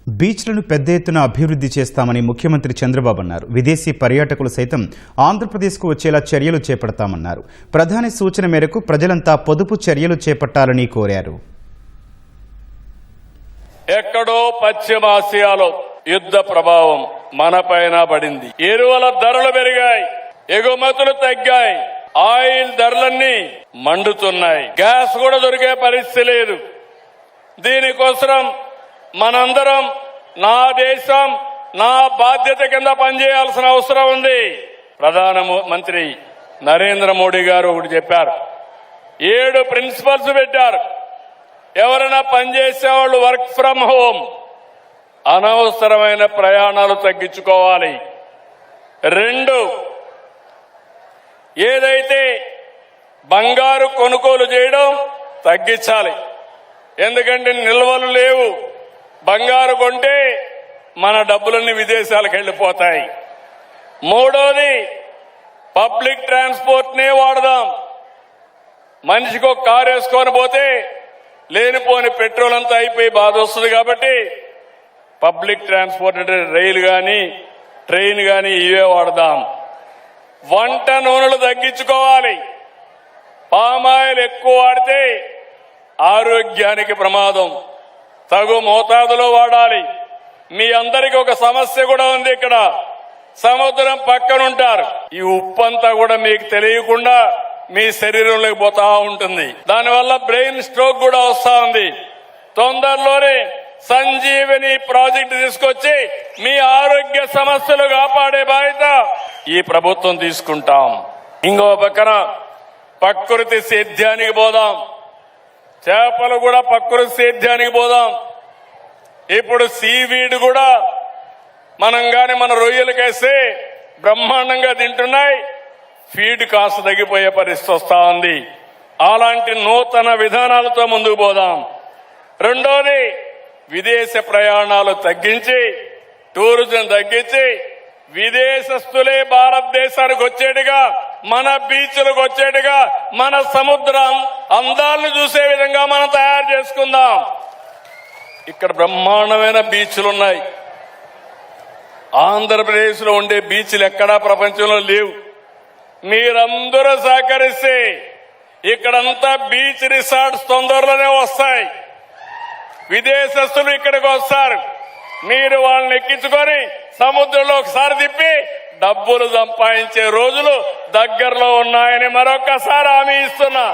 బీచ్లను పెద్ద ఎత్తున అభివృద్ధి చేస్తామని ముఖ్యమంత్రి చంద్రబాబు అన్నారు. విదేశీ పర్యాటకులు సైతం ఆంధ్రప్రదేశ్కు వచ్చేలా చర్యలు చేపడతామన్నారు. ప్రధాని సూచన మేరకు ప్రజలంతా పొదుపు చర్యలు చేపట్టాలని కోరారు. ఎక్కడో పశ్చిమాసియాలో యుద్ధ ప్రభావం మనపైన పడింది. ఎరువుల ధరలు పెరిగాయి, ఎగుమతులు తగ్గాయి, ఆయిల్ ధరలన్నీ మండుతున్నాయి, గ్యాస్ కూడా దొరికే పరిస్థితి లేదు. దీనికోసం మనందరం నా దేశం నా బాధ్యత కింద పనిచేయాల్సిన అవసరం ఉంది. ప్రధానమంత్రి నరేంద్ర మోడీ గారు ఒకటి చెప్పారు, 7 ప్రిన్సిపల్స్ పెట్టారు. ఎవరైనా పనిచేసే వాళ్ళు వర్క్ ఫ్రం హోమ్, అనవసరమైన ప్రయాణాలు తగ్గించుకోవాలి. 2, ఏదైతే బంగారు కొనుగోలు చేయడం తగ్గించాలి, ఎందుకంటే నిల్వలు లేవు. బంగారు కొంటే మన డబ్బులన్నీ విదేశాలకు వెళ్ళిపోతాయి. 3వది పబ్లిక్ ట్రాన్స్పోర్ట్ నే వాడదాం. మనిషికి ఒక కారు వేసుకొని పోతే లేనిపోని పెట్రోల్ అంతా అయిపోయి బాధ వస్తుంది. కాబట్టి పబ్లిక్ ట్రాన్స్పోర్ట్ అంటే రైలు కానీ ట్రైన్ కానీ ఇవే వాడదాం. వంట నూనెలు తగ్గించుకోవాలి. పామాయిల్ ఎక్కువ వాడితే ఆరోగ్యానికి ప్రమాదం, తగు మోతాదులో వాడాలి. మీ అందరికీ ఒక సమస్య కూడా ఉంది. ఇక్కడ సముద్రం పక్కన ఉంటారు, ఈ ఉప్పంతా కూడా మీకు తెలియకుండా మీ శరీరంలోకి పోతా ఉంటుంది. దానివల్ల బ్రెయిన్ స్ట్రోక్ కూడా వస్తా ఉంది. తొందరలోనే సంజీవని ప్రాజెక్టు తీసుకొచ్చి మీ ఆరోగ్య సమస్యలు కాపాడే బాధ్యత ఈ ప్రభుత్వం తీసుకుంటాం. ఇంకో పక్కన ప్రకృతి సేద్యానికి పోదాం. చేపలు కూడా ప్రకృతి సేద్యానికి పోదాం. ఇప్పుడు సీవీడ్ కూడా మనం గాని మన రొయ్యలకేస్తే బ్రహ్మాండంగా తింటున్నాయి. ఫీడ్ కాస్త తగ్గిపోయే పరిస్థితి వస్తా ఉంది. అలాంటి నూతన విధానాలతో ముందుకు పోదాం. 2వది విదేశ ప్రయాణాలు తగ్గించి, టూరిజం తగ్గించి, విదేశస్తులే భారతదేశానికి వచ్చేట్టుగా, మన బీచ్లకు వచ్చేట్టుగా, మన సముద్ర అందాలను చూసే విధంగా మనం తయారు చేసుకుందాం. ఇక్కడ బ్రహ్మాండమైన బీచ్లు ఉన్నాయి. ఆంధ్రప్రదేశ్ లో ఉండే బీచ్లు ఎక్కడా ప్రపంచంలో లేవు. మీరందరూ సహకరిస్తే ఇక్కడంతా బీచ్ రిసార్ట్స్ తొందరలోనే వస్తాయి. విదేశస్తులు ఇక్కడికి వస్తారు. మీరు వాళ్ళని ఎక్కించుకొని సముద్రంలో ఒకసారి తిప్పి డబ్బులు సంపాదించే రోజులు దగ్గరలో ఉన్నాయని మరొక్కసారి హామీ ఇస్తున్నా.